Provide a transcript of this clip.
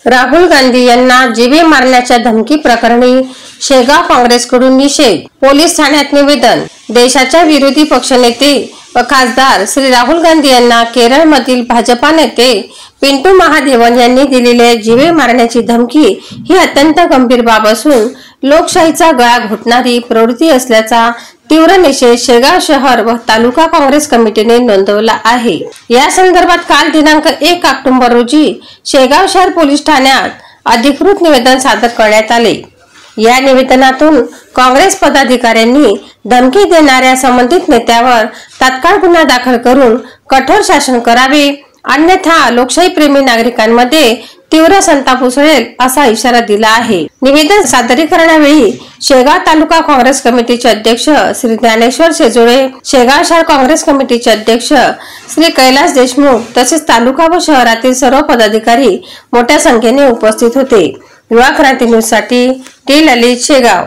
राहुल गांधी यांना जीवे मारण्याच्या धमकी प्रकरणी शेगाव काँग्रेसकडून निषेध. पोलीस ठाण्यात निवेदन. देशाच्या विरोधी पक्षनेते व खासदार श्री राहुल गांधी यांना केरळमधील भाजपा नेते पिंटू महादेवन यांनी दिलेली जीवे मारण्याची धमकी ही अत्यंत गंभीर बाब असून लोकशाहीचा गळा घोटणारी प्रवृत्ती असल्याचा तीव्र निषेध शेगाव शहर व तालुका काँग्रेस कमिटीने नोंदवला आहे. या संदर्भात काल दिनांक 1 ऑक्टोबर रोजी शेगाव शहर पोलीस ठाण्यात अधिकृत निवेदन सादर करण्यात आले. या निवेदनातून काँग्रेस पदाधिकाऱ्यांनी धमकी देणाऱ्या संबंधित नेत्यावर तात्काळ गुन्हा दाखल करून कठोर शासन करावे, अन्यथा लोकशाही प्रेमी नागरिकांमध्ये तीव्र संताप उसळेल असा इशारा दिला आहे. निवेदन सादरीकरणावेळी शेगाव तालुका काँग्रेस कमिटीचे अध्यक्ष श्री ज्ञानेश्वर शेजोळे, शेगाव शहर काँग्रेस कमिटीचे अध्यक्ष श्री कैलास देशमुख तसेच तालुका व शहरातील सर्व पदाधिकारी मोठ्या संख्येने उपस्थित होते. युवा क्रांती न्यूज साठी टी ललित, शेगाव.